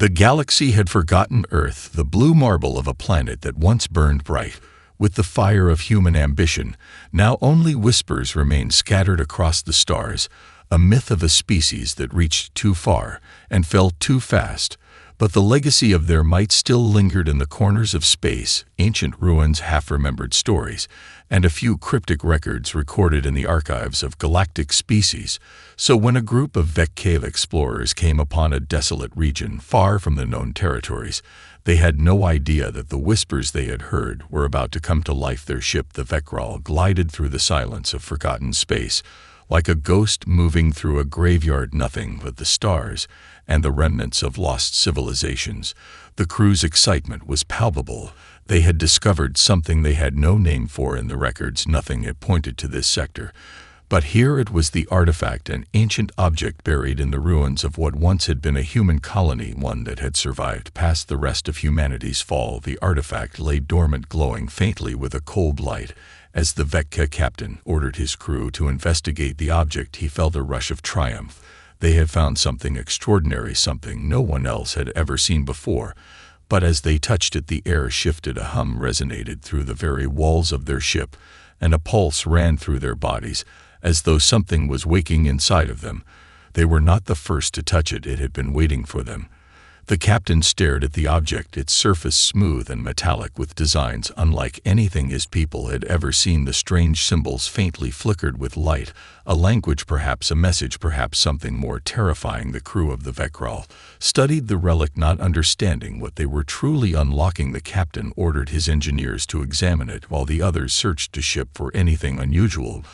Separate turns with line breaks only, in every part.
The galaxy had forgotten Earth, the blue marble of a planet that once burned bright with the fire of human ambition. Now only whispers remained scattered across the stars, a myth of a species that reached too far and fell too fast. But the legacy of their might still lingered in the corners of space, ancient ruins, half-remembered stories, and a few cryptic records recorded in the archives of galactic species. So when a group of Vec cave explorers came upon a desolate region far from the known territories, they had no idea that the whispers they had heard were about to come to life. Their ship, the Vecral, glided through the silence of forgotten space, like a ghost moving through a graveyard, nothing but the stars and the remnants of lost civilizations. The crew's excitement was palpable. They had discovered something they had no name for in the records. Nothing had pointed to this sector. But here it was, the artifact, an ancient object buried in the ruins of what once had been a human colony, one that had survived past the rest of humanity's fall. The artifact lay dormant, glowing faintly with a cold light. As the Vecca captain ordered his crew to investigate the object, he felt a rush of triumph. They had found something extraordinary, something no one else had ever seen before. But as they touched it, the air shifted. A hum resonated through the very walls of their ship, and a pulse ran through their bodies, as though something was waking inside of them. They were not the first to touch it. It had been waiting for them. The captain stared at the object, its surface smooth and metallic with designs unlike anything his people had ever seen. The strange symbols faintly flickered with light, a language, perhaps a message, perhaps something more terrifying. The crew of the Vecral studied the relic, not understanding what they were truly unlocking. The captain ordered his engineers to examine it, while the others searched the ship for anything unusual.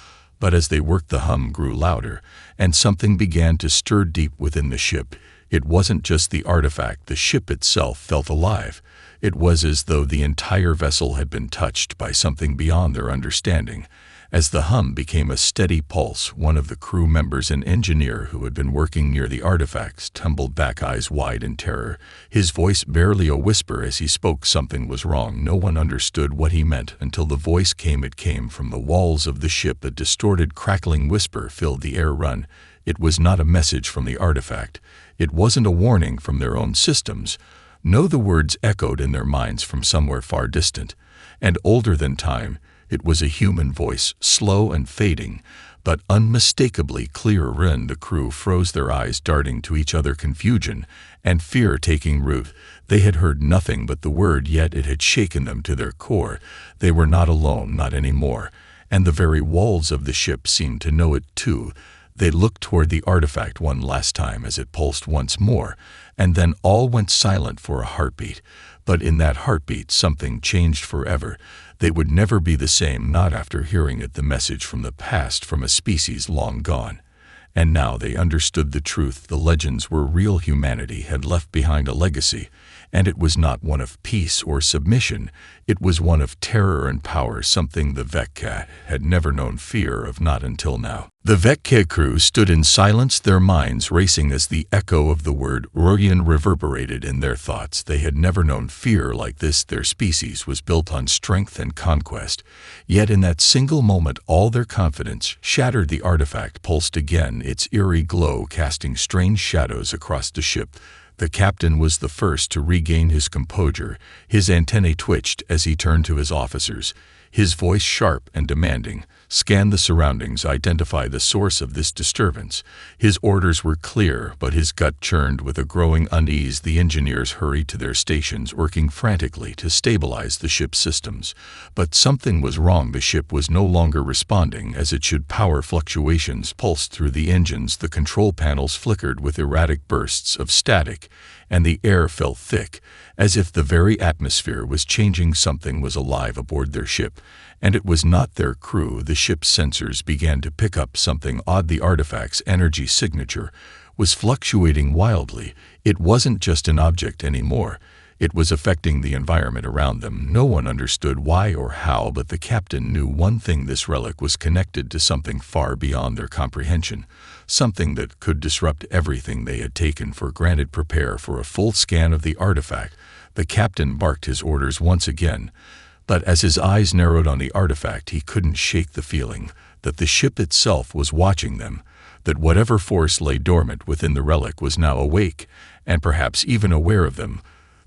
But as they worked, the hum grew louder, and something began to stir deep within the ship. It wasn't just the artifact. The ship itself felt alive. It was as though the entire vessel had been touched by something beyond their understanding. As the hum became a steady pulse, one of the crew members, an engineer who had been working near the artifacts, tumbled back, eyes wide in terror, his voice barely a whisper as he spoke. Something was wrong. No one understood what he meant until the voice came. It came from the walls of the ship. A distorted, crackling whisper filled the air. Run. It was not a message from the artifact. It wasn't a warning from their own systems. No, the words echoed in their minds from somewhere far distant and older than time. It was a human voice, slow and fading, but unmistakably clear. Run. The crew froze, their eyes darting to each other, confusion and fear taking root. They had heard nothing but the word, yet it had shaken them to their core. They were not alone, not anymore, and the very walls of the ship seemed to know it too. They looked toward the artifact one last time as it pulsed once more, and then all went silent for a heartbeat. But in that heartbeat, something changed forever. They would never be the same, not after hearing it, the message from the past, from a species long gone. And now they understood the truth. The legends were real. Humanity had left behind a legacy, and it was not one of peace or submission. It was one of terror and power, something the Vecca had never known fear of, not until now. The Vecca crew stood in silence, their minds racing as the echo of the word Rorian reverberated in their thoughts. They had never known fear like this. Their species was built on strength and conquest. Yet in that single moment, all their confidence shattered. The artifact pulsed again, its eerie glow casting strange shadows across the ship. The captain was the first to regain his composure. His antennae twitched as he turned to his officers, his voice sharp and demanding. Scan the surroundings, identify the source of this disturbance. His orders were clear, but his gut churned with a growing unease. The engineers hurried to their stations, working frantically to stabilize the ship's systems. But something was wrong. The ship was no longer responding as it should. Power fluctuations pulsed through the engines. The control panels flickered with erratic bursts of static, and the air felt thick, as if the very atmosphere was changing. Something was alive aboard their ship, and it was not their crew. The ship's sensors began to pick up something odd. The artifact's energy signature was fluctuating wildly. It wasn't just an object anymore. It was affecting the environment around them. No one understood why or how, but the captain knew one thing: this relic was connected to something far beyond their comprehension, something that could disrupt everything they had taken for granted. Prepare for a full scan of the artifact. The captain barked his orders once again. But as his eyes narrowed on the artifact, he couldn't shake the feeling that the ship itself was watching them, that whatever force lay dormant within the relic was now awake and perhaps even aware of them.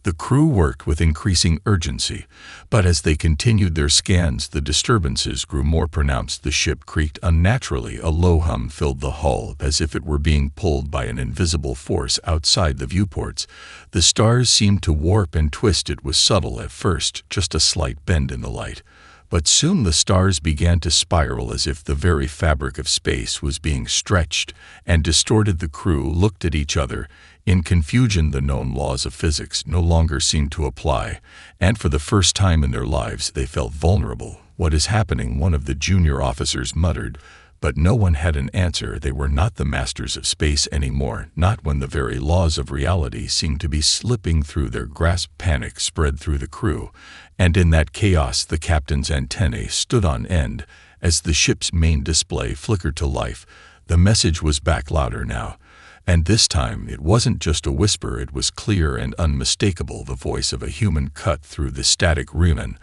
The crew worked with increasing urgency, but as they continued their scans, the disturbances grew more pronounced. The ship creaked unnaturally. A low hum filled the hull, as if it were being pulled by an invisible force outside the viewports. The stars seemed to warp and twist. It was subtle at first, just a slight bend in the light. But soon the stars began to spiral as if the very fabric of space was being stretched and distorted. The crew looked at each other. In confusion, the known laws of physics no longer seemed to apply, and for the first time in their lives they felt vulnerable. "What is happening?" one of the junior officers muttered, but no one had an answer. They were not the masters of space anymore, not when the very laws of reality seemed to be slipping through their grasp. Panic spread through the crew, and in that chaos the captain's antennae stood on end as the ship's main display flickered to life. The message was back, louder now, and this time it wasn't just a whisper. It was clear and unmistakable, the voice of a human cut through the static Riemann.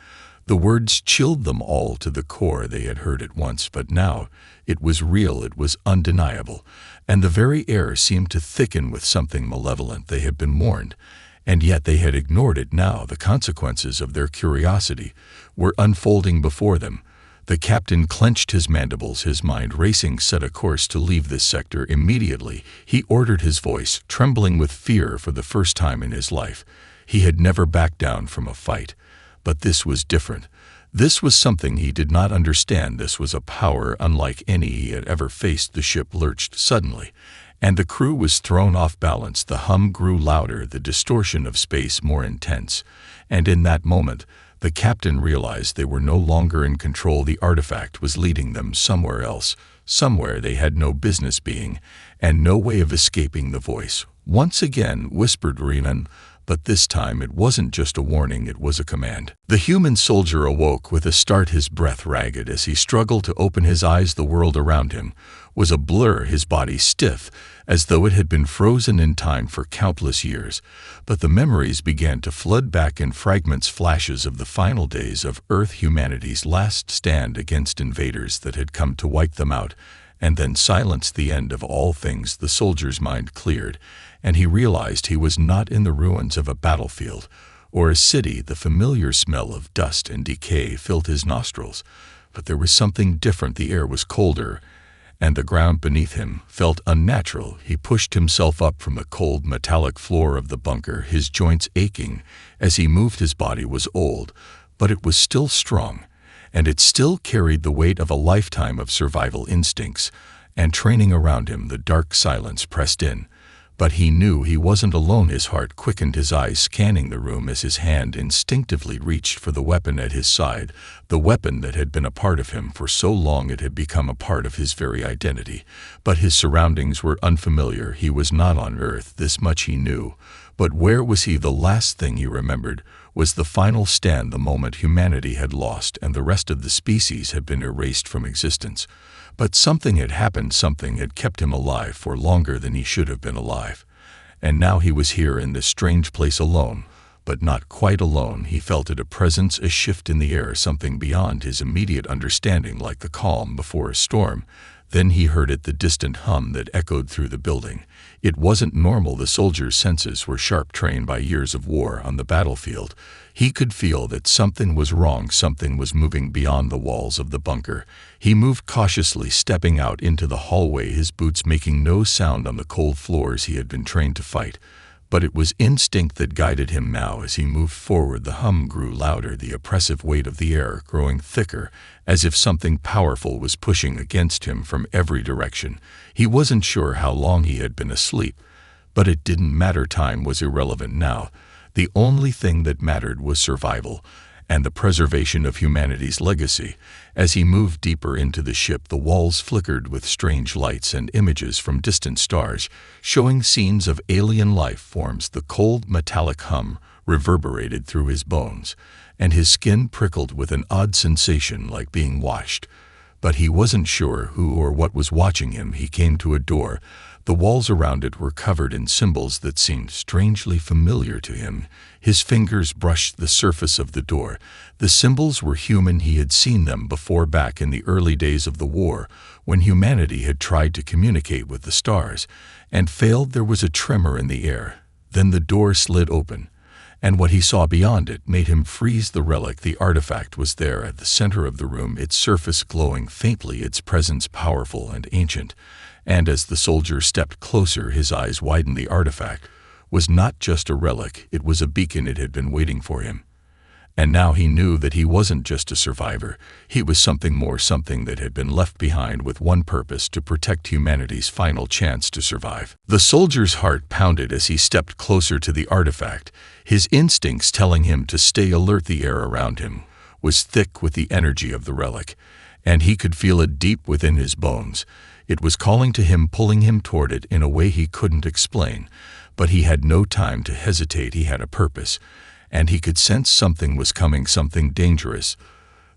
The words chilled them all to the core. They had heard it once, but now it was real, it was undeniable, and the very air seemed to thicken with something malevolent. They had been warned, and yet they had ignored it. Now the consequences of their curiosity were unfolding before them. The captain clenched his mandibles, his mind racing, set a course to leave this sector immediately. He ordered, his voice trembling with fear for the first time in his life. He had never backed down from a fight. But this was different. This was something he did not understand. This was a power unlike any he had ever faced. The ship lurched suddenly, and the crew was thrown off balance. The hum grew louder, the distortion of space more intense, and in that moment, the captain realized they were no longer in control. The artifact was leading them somewhere else, somewhere they had no business being, and no way of escaping. The voice once again whispered Riemann, but this time it wasn't just a warning, it was a command. The human soldier awoke with a start, his breath ragged as he struggled to open his eyes. The world around him was a blur, his body stiff, as though it had been frozen in time for countless years. But the memories began to flood back in fragments, flashes of the final days of Earth, humanity's last stand against invaders that had come to wipe them out, and then silence, the end of all things. The soldier's mind cleared, and he realized he was not in the ruins of a battlefield or a city. The familiar smell of dust and decay filled his nostrils, but there was something different. The air was colder, and the ground beneath him felt unnatural. He pushed himself up from the cold metallic floor of the bunker, his joints aching as he moved. His body was old, but it was still strong, and it still carried the weight of a lifetime of survival instincts and training. Around him, the dark silence pressed in, but he knew he wasn't alone. His heart quickened, his eyes scanning the room as his hand instinctively reached for the weapon at his side, the weapon that had been a part of him for so long it had become a part of his very identity. But his surroundings were unfamiliar. He was not on Earth, this much he knew. But where was he? The last thing he remembered was the final stand, the moment humanity had lost and the rest of the species had been erased from existence. But something had happened, something had kept him alive for longer than he should have been alive. And now he was here in this strange place, alone, but not quite alone. He felt it, a presence, a shift in the air, something beyond his immediate understanding, like the calm before a storm. Then he heard it, the distant hum that echoed through the building. It wasn't normal. The soldier's senses were sharp, trained by years of war on the battlefield. He could feel that something was wrong, something was moving beyond the walls of the bunker. He moved cautiously, stepping out into the hallway, his boots making no sound on the cold floors he had been trained to fight. But it was instinct that guided him now. As he moved forward, the hum grew louder, the oppressive weight of the air growing thicker, as if something powerful was pushing against him from every direction. He wasn't sure how long he had been asleep, but it didn't matter. Time was irrelevant now. The only thing that mattered was survival and the preservation of humanity's legacy. As he moved deeper into the ship, the walls flickered with strange lights and images from distant stars, showing scenes of alien life forms. The cold metallic hum reverberated through his bones, and his skin prickled with an odd sensation like being washed. But he wasn't sure who or what was watching him. He came to a door. The walls around it were covered in symbols that seemed strangely familiar to him. His fingers brushed the surface of the door. The symbols were human. He had seen them before, back in the early days of the war, when humanity had tried to communicate with the stars and failed. There was a tremor in the air. Then the door slid open, and what he saw beyond it made him freeze. The relic, the artifact, was there at the center of the room, its surface glowing faintly, its presence powerful and ancient. And as the soldier stepped closer, his eyes widened. The artifact was not just a relic, it was a beacon. It had been waiting for him. And now he knew that he wasn't just a survivor, he was something more, something that had been left behind with one purpose: to protect humanity's final chance to survive. The soldier's heart pounded as he stepped closer to the artifact, his instincts telling him to stay alert. The air around him was thick with the energy of the relic, and he could feel it deep within his bones. It was calling to him, pulling him toward it in a way he couldn't explain. But he had no time to hesitate. He had a purpose, and he could sense something was coming, something dangerous.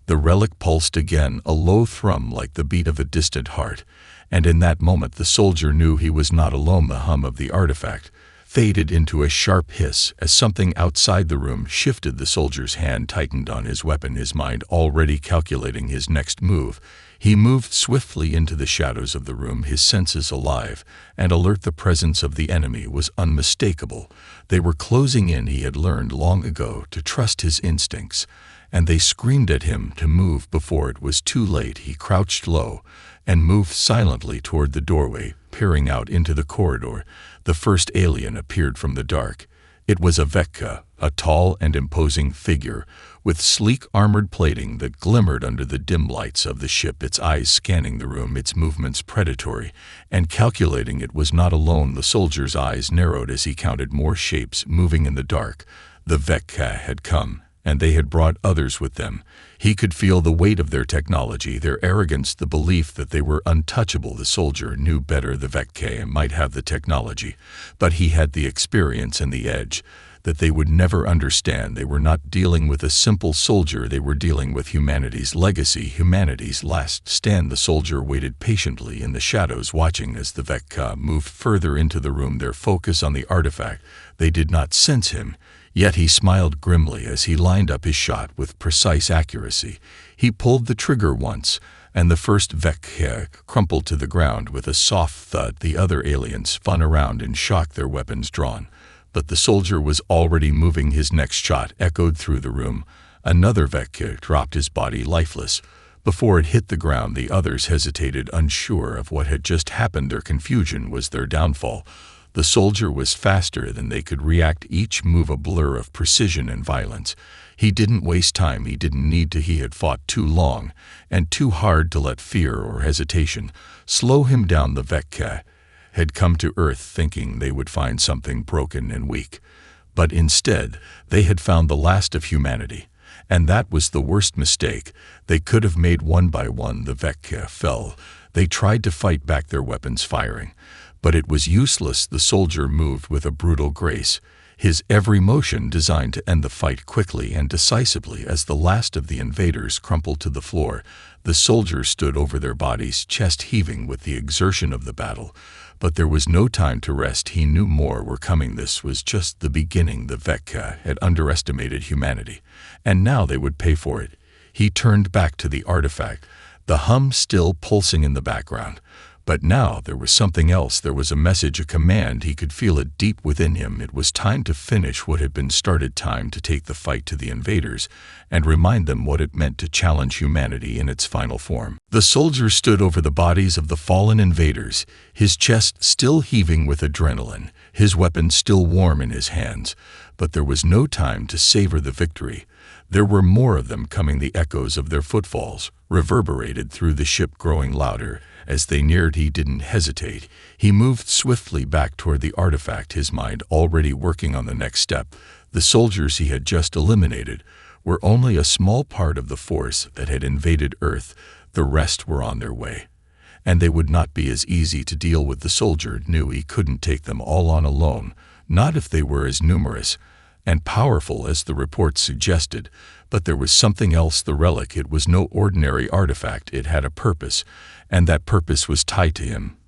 The relic pulsed again, a low thrum like the beat of a distant heart, and in that moment the soldier knew he was not alone. The hum of the artifact faded into a sharp hiss as something outside the room shifted. The soldier's hand tightened on his weapon, his mind already calculating his next move. He moved swiftly into the shadows of the room, his senses alive and alert. The presence of the enemy was unmistakable. They were closing in. He had learned long ago to trust his instincts, and they screamed at him to move before it was too late. He crouched low and moved silently toward the doorway, peering out into the corridor. The first alien appeared from the dark. It was a Vekka, a tall and imposing figure, with sleek armored plating that glimmered under the dim lights of the ship, its eyes scanning the room, its movements predatory and calculating. It was not alone. The soldier's eyes narrowed as he counted more shapes moving in the dark. The Vekka had come, and they had brought others with them. He could feel the weight of their technology, their arrogance, the belief that they were untouchable. The soldier knew better. The Vekka might have the technology, but he had the experience and the edge that they would never understand. They were not dealing with a simple soldier, they were dealing with humanity's legacy, humanity's last stand. The soldier waited patiently in the shadows, watching as the Vekka moved further into the room, their focus on the artifact. They did not sense him, yet he smiled grimly as he lined up his shot with precise accuracy. He pulled the trigger once, and the first Vekka crumpled to the ground with a soft thud. The other aliens spun around in shock, their weapons drawn. But the soldier was already moving. His next shot echoed through the room. Another Vekka dropped, his body lifeless. Before it hit the ground, the others hesitated, unsure of what had just happened. Their confusion was their downfall. The soldier was faster than they could react, each move a blur of precision and violence. He didn't waste time. He didn't need to. He had fought too long and too hard to let fear or hesitation slow him down. The Vekka had come to Earth thinking they would find something broken and weak. But instead, they had found the last of humanity. And that was the worst mistake they could have made. One by one, the Vekka fell. They tried to fight back, their weapons firing. But it was useless. The soldier moved with a brutal grace, his every motion designed to end the fight quickly and decisively. As the last of the invaders crumpled to the floor, the soldier stood over their bodies, chest heaving with the exertion of the battle. But there was no time to rest. He knew more were coming. This was just the beginning. The Vekka had underestimated humanity, and now they would pay for it. He turned back to the artifact, the hum still pulsing in the background. But now there was something else. There was a message, a command. He could feel it deep within him. It was time to finish what had been started, time to take the fight to the invaders and remind them what it meant to challenge humanity in its final form. The soldier stood over the bodies of the fallen invaders, his chest still heaving with adrenaline, his weapon still warm in his hands. But there was no time to savor the victory. There were more of them coming. The echoes of their footfalls reverberated through the ship, growing louder. As they neared, he didn't hesitate. He moved swiftly back toward the artifact, his mind already working on the next step. The soldiers he had just eliminated were only a small part of the force that had invaded Earth. The rest were on their way, and they would not be as easy to deal with. The soldier knew he couldn't take them all on alone, not if they were as numerous and powerful as the reports suggested. But there was something else. The relic, it was no ordinary artifact. It had a purpose, and that purpose was tied to him.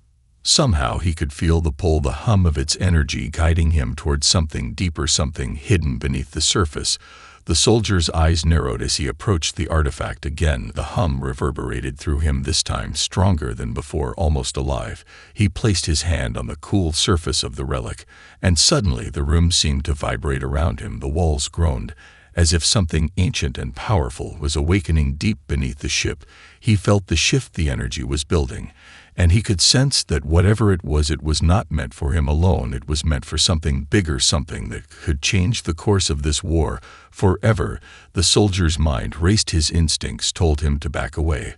Somehow he could feel the pull, the hum of its energy guiding him towards something deeper, something hidden beneath the surface. The soldier's eyes narrowed as he approached the artifact again. The hum reverberated through him, this time stronger than before, almost alive. He placed his hand on the cool surface of the relic, and suddenly the room seemed to vibrate around him. The walls groaned, as if something ancient and powerful was awakening deep beneath the ship. He felt the shift the energy was building, and he could sense that whatever it was not meant for him alone. It was meant for something bigger, something that could change the course of this war forever. The soldier's mind raced. His instincts told him to back away,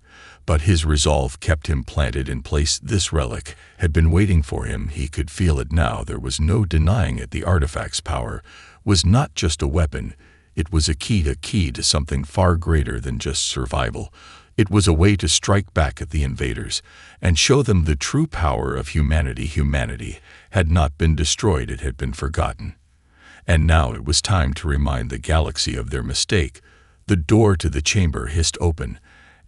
but his resolve kept him planted in place. This relic had been waiting for him. He could feel it now. There was no denying it. The artifact's power was not just a weapon. It was a key to something far greater than just survival. It was a way to strike back at the invaders and show them the true power of humanity. Humanity had not been destroyed, it had been forgotten. And now it was time to remind the galaxy of their mistake. The door to the chamber hissed open,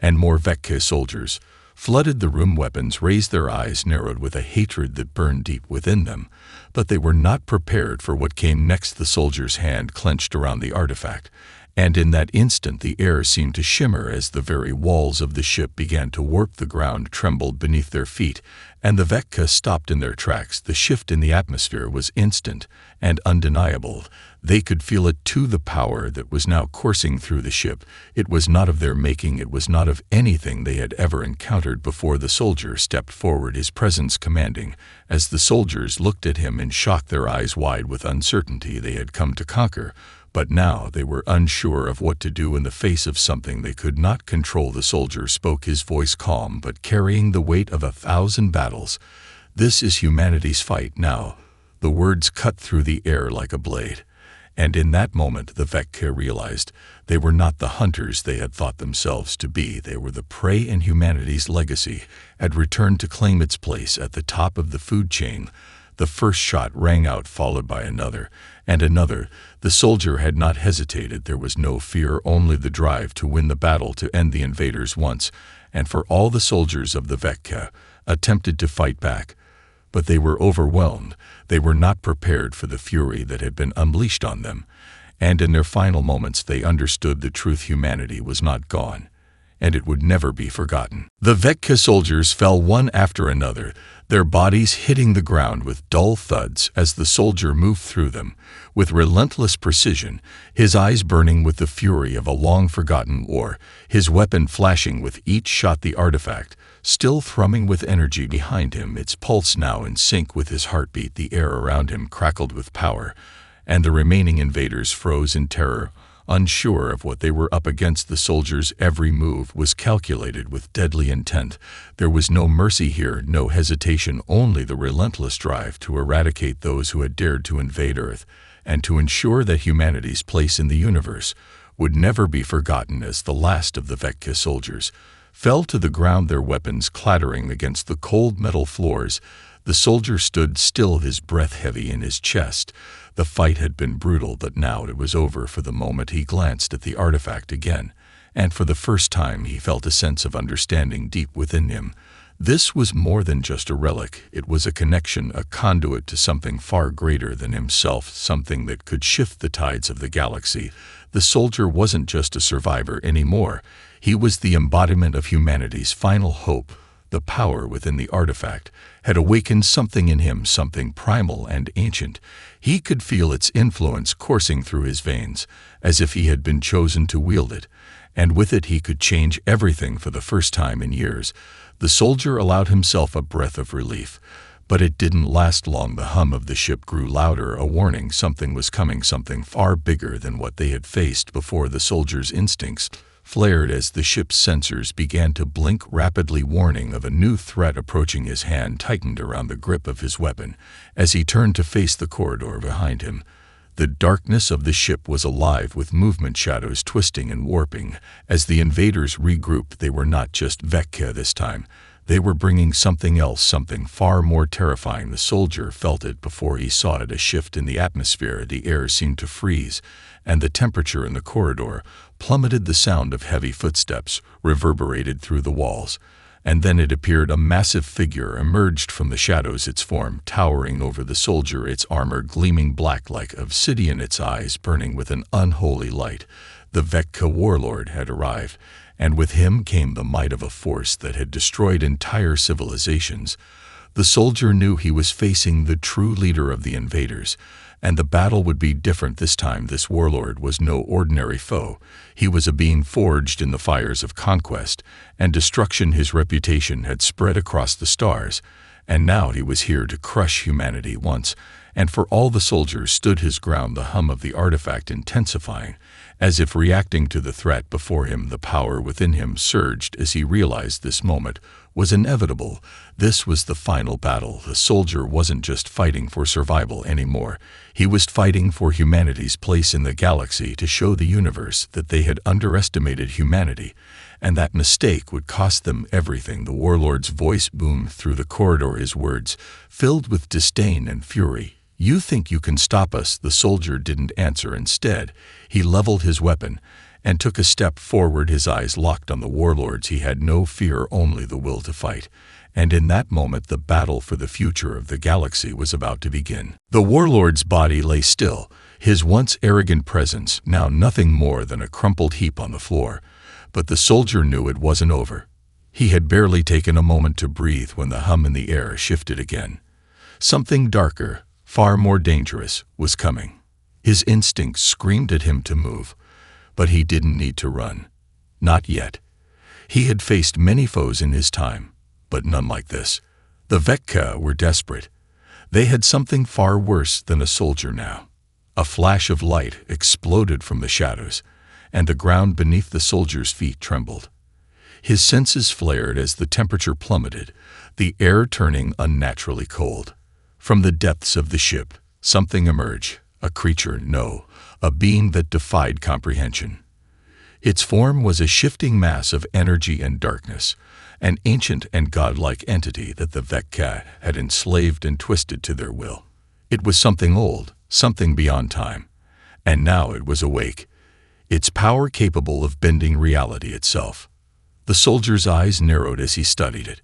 and more Vecca soldiers flooded the room. Weapons raised, their eyes narrowed with a hatred that burned deep within them. But they were not prepared for what came next. The soldier's hand clenched around the artifact, and in that instant the air seemed to shimmer as the very walls of the ship began to warp. The ground trembled beneath their feet, and the Vecca stopped in their tracks. The shift in the atmosphere was instant and undeniable. They could feel it too, the power that was now coursing through the ship. It was not of their making, it was not of anything they had ever encountered before. The soldier stepped forward, his presence commanding. As the soldiers looked at him in shock, their eyes wide with uncertainty. They had come to conquer, but now they were unsure of what to do in the face of something they could not control. The soldier spoke, his voice calm but carrying the weight of 1,000 battles. This is humanity's fight now. The words cut through the air like a blade. And in that moment the Vecca realized they were not the hunters they had thought themselves to be. They were the prey, and humanity's legacy had returned to claim its place at the top of the food chain. The first shot rang out, followed by another and another. The soldier had not hesitated. There was no fear, only the drive to win the battle, to end the invaders once and for all. The soldiers of the Vecca attempted to fight back, but they were overwhelmed. They were not prepared for the fury that had been unleashed on them, and in their final moments they understood the truth. Humanity was not gone, and it would never be forgotten. The Vecca soldiers fell one after another, their bodies hitting the ground with dull thuds as the soldier moved through them with relentless precision, his eyes burning with the fury of a long-forgotten war, his weapon flashing with each shot. The artifact still thrumming with energy behind him, its pulse now in sync with his heartbeat. The air around him crackled with power, and the remaining invaders froze in terror, unsure of what they were up against. The soldiers' every move was calculated with deadly intent. There was no mercy here, no hesitation, only the relentless drive to eradicate those who had dared to invade Earth, and to ensure that humanity's place in the universe would never be forgotten. As the last of the Vecca soldiers fell to the ground, their weapons clattering against the cold metal floors, the soldier stood still, his breath heavy in his chest. The fight had been brutal, but now it was over. For the moment he glanced at the artifact again, and for the first time he felt a sense of understanding deep within him. This was more than just a relic. It was a connection, a conduit to something far greater than himself, something that could shift the tides of the galaxy. The soldier wasn't just a survivor anymore. He was the embodiment of humanity's final hope. The power within the artifact had awakened something in him, something primal and ancient. He could feel its influence coursing through his veins, as if he had been chosen to wield it, and with it he could change everything for the first time in years. The soldier allowed himself a breath of relief, but it didn't last long. The hum of the ship grew louder, a warning. Something was coming, something far bigger than what they had faced before. The soldier's instincts flared as the ship's sensors began to blink rapidly, warning of a new threat approaching. His hand tightened around the grip of his weapon as he turned to face the corridor behind him. The darkness of the ship was alive with movement, shadows twisting and warping. As the invaders regrouped, they were not just Vecca this time. They were bringing something else, something far more terrifying. The soldier felt it before he saw it, a shift in the atmosphere. The air seemed to freeze, and the temperature in the corridor plummeted. The sound of heavy footsteps reverberated through the walls, and then it appeared a massive figure emerged from the shadows, its form towering over the soldier, its armor gleaming black like obsidian, its eyes burning with an unholy light. The Vecca warlord had arrived, and with him came the might of a force that had destroyed entire civilizations. The soldier knew he was facing the true leader of the invaders, and the battle would be different this time. This warlord was no ordinary foe. He was a being forged in the fires of conquest and destruction. His reputation had spread across the stars, and now he was here to crush humanity once and for all. The soldier stood his ground, the hum of the artifact intensifying, as if reacting to the threat before him. The power within him surged as he realized this moment was inevitable. This was the final battle. The soldier wasn't just fighting for survival anymore. He was fighting for humanity's place in the galaxy, to show the universe that they had underestimated humanity, and that mistake would cost them everything. The warlord's voice boomed through the corridor, his words filled with disdain and fury. "You think you can stop us?" The soldier didn't answer. Instead, he leveled his weapon and took a step forward, his eyes locked on the warlords. He had no fear, only the will to fight. And in that moment, the battle for the future of the galaxy was about to begin. The warlord's body lay still, his once arrogant presence now nothing more than a crumpled heap on the floor. But the soldier knew it wasn't over. He had barely taken a moment to breathe when the hum in the air shifted again. Something darker, far more dangerous, was coming. His instincts screamed at him to move, but he didn't need to run. Not yet. He had faced many foes in his time, but none like this. The Vecca were desperate. They had something far worse than a soldier now. A flash of light exploded from the shadows, and the ground beneath the soldier's feet trembled. His senses flared as the temperature plummeted, the air turning unnaturally cold. From the depths of the ship, something emerged. A creature, no, a being that defied comprehension. Its form was a shifting mass of energy and darkness, an ancient and godlike entity that the Vecca had enslaved and twisted to their will. It was something old, something beyond time, and now it was awake, its power capable of bending reality itself. The soldier's eyes narrowed as he studied it.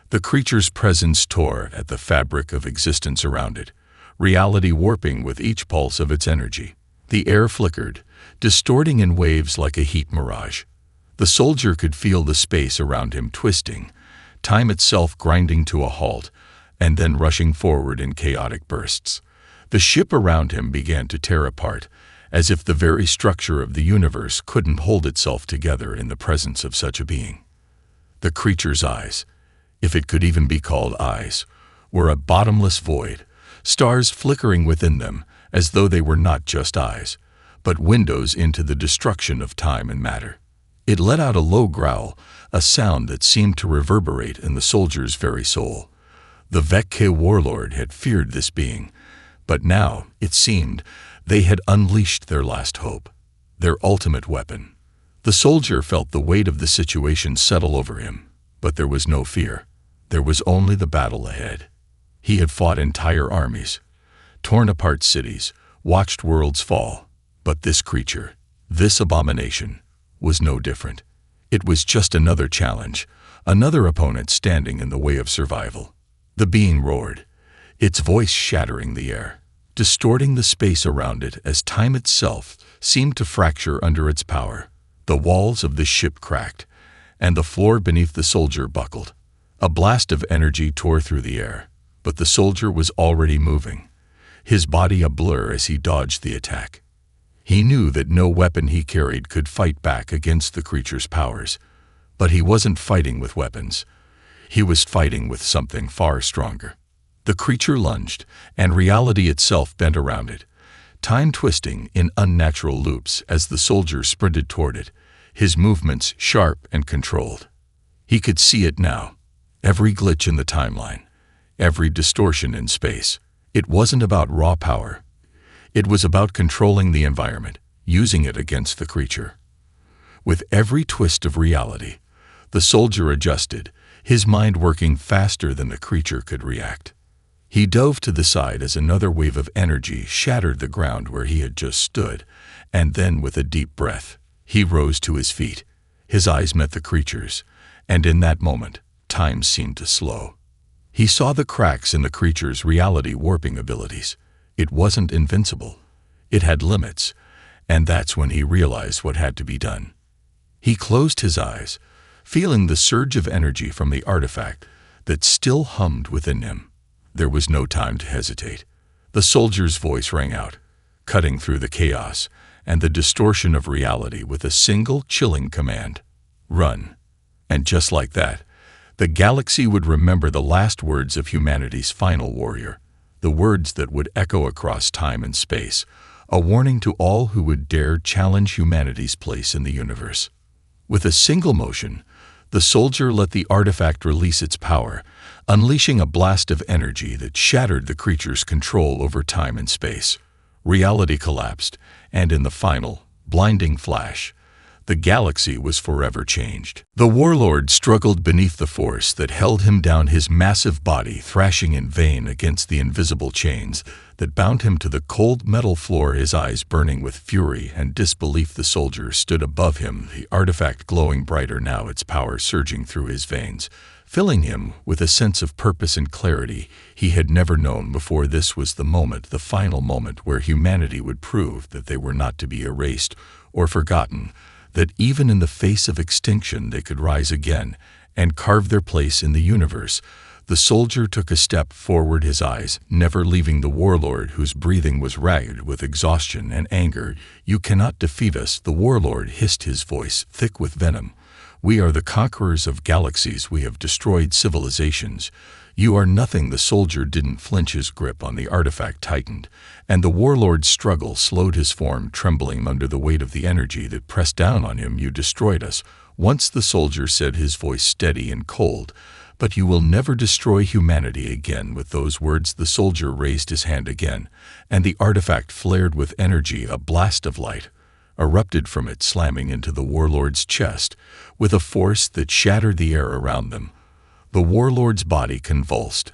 The creature's presence tore at the fabric of existence around it, reality warping with each pulse of its energy. The air flickered, distorting in waves like a heat mirage. The soldier could feel the space around him twisting, time itself grinding to a halt, and then rushing forward in chaotic bursts. The ship around him began to tear apart, as if the very structure of the universe couldn't hold itself together in the presence of such a being. The creature's eyes, if it could even be called eyes, were a bottomless void, stars flickering within them as though they were not just eyes, but windows into the destruction of time and matter. It let out a low growl, a sound that seemed to reverberate in the soldier's very soul. The Vecca warlord had feared this being, but now, it seemed, they had unleashed their last hope, their ultimate weapon. The soldier felt the weight of the situation settle over him, but there was no fear. There was only the battle ahead. He had fought entire armies, torn apart cities, watched worlds fall, but this creature, this abomination, was no different. It was just another challenge, another opponent standing in the way of survival. The being roared, its voice shattering the air, distorting the space around it as time itself seemed to fracture under its power. The walls of the ship cracked, and the floor beneath the soldier buckled. A blast of energy tore through the air, but the soldier was already moving, his body a blur as he dodged the attack. He knew that no weapon he carried could fight back against the creature's powers, but he wasn't fighting with weapons. He was fighting with something far stronger. The creature lunged, and reality itself bent around it, time twisting in unnatural loops as the soldier sprinted toward it, his movements sharp and controlled. He could see it now, every glitch in the timeline, every distortion in space. It wasn't about raw power. It was about controlling the environment, using it against the creature. With every twist of reality, the soldier adjusted, his mind working faster than the creature could react. He dove to the side as another wave of energy shattered the ground where he had just stood, and then with a deep breath, he rose to his feet. His eyes met the creature's, and in that moment, time seemed to slow. He saw the cracks in the creature's reality warping abilities. It wasn't invincible. It had limits, and that's when he realized what had to be done. He closed his eyes, feeling the surge of energy from the artifact that still hummed within him. There was no time to hesitate. The soldier's voice rang out, cutting through the chaos and the distortion of reality with a single chilling command: run. And just like that, the galaxy would remember the last words of humanity's final warrior, the words that would echo across time and space, a warning to all who would dare challenge humanity's place in the universe. With a single motion, the soldier let the artifact release its power, unleashing a blast of energy that shattered the creature's control over time and space. Reality collapsed, and in the final, blinding flash, the galaxy was forever changed. The warlord struggled beneath the force that held him down, his massive body thrashing in vain against the invisible chains that bound him to the cold metal floor, his eyes burning with fury and disbelief. The soldier stood above him, the artifact glowing brighter now, its power surging through his veins, filling him with a sense of purpose and clarity he had never known before. This was the moment, the final moment, where humanity would prove that they were not to be erased or forgotten, that even in the face of extinction they could rise again and carve their place in the universe. The soldier took a step forward, his eyes never leaving the warlord, whose breathing was ragged with exhaustion and anger. "You cannot defeat us," the warlord hissed, his voice thick with venom. "We are the conquerors of galaxies. We have destroyed civilizations. You are nothing." The soldier didn't flinch, his grip on the artifact tightened, and the warlord's struggle slowed, his form trembling under the weight of the energy that pressed down on him. "You destroyed us once," the soldier said, his voice steady and cold, "but you will never destroy humanity again." With those words, the soldier raised his hand again, and the artifact flared with energy. A blast of light erupted from it, slamming into the warlord's chest with a force that shattered the air around them. The warlord's body convulsed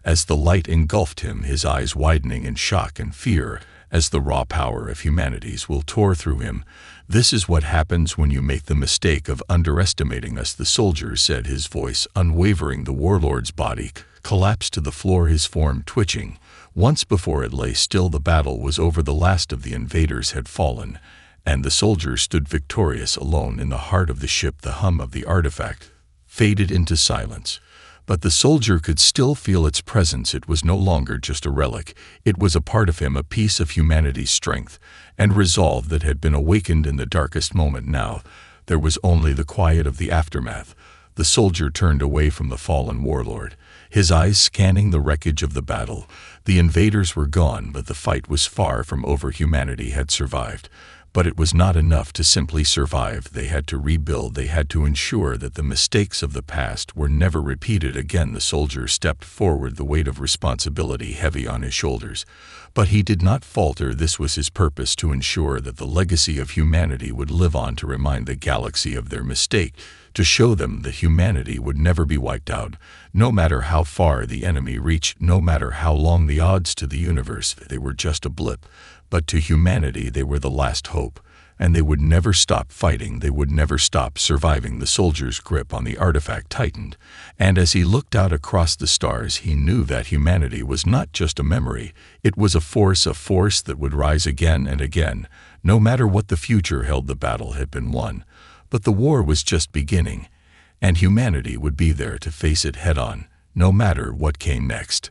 as the light engulfed him, his eyes widening in shock and fear as the raw power of humanity's will tore through him. "This is what happens when you make the mistake of underestimating us," the soldier said, his voice unwavering. The warlord's body collapsed to the floor, his form twitching. Once before it lay still. The battle was over. The last of the invaders had fallen, and the soldier stood victorious alone in the heart of the ship. The hum of the artifact faded into silence, but the soldier could still feel its presence. It was no longer just a relic. It was a part of him, a piece of humanity's strength and resolve that had been awakened in the darkest moment. Now there was only the quiet of the aftermath. The soldier turned away from the fallen warlord, his eyes scanning the wreckage of the battle. The invaders were gone, but the fight was far from over. Humanity had survived. But it was not enough to simply survive. They had to rebuild. They had to ensure that the mistakes of the past were never repeated again. The soldier stepped forward, the weight of responsibility heavy on his shoulders. But he did not falter. This was his purpose: to ensure that the legacy of humanity would live on, to remind the galaxy of their mistake, to show them that humanity would never be wiped out, no matter how far the enemy reached, no matter how long the odds. To the universe, they were just a blip. But to humanity, they were the last hope, and they would never stop fighting. They would never stop surviving. The soldier's grip on the artifact tightened, and as he looked out across the stars, he knew that humanity was not just a memory. It was a force that would rise again and again, no matter what the future held. The battle had been won, but the war was just beginning, and humanity would be there to face it head-on, no matter what came next.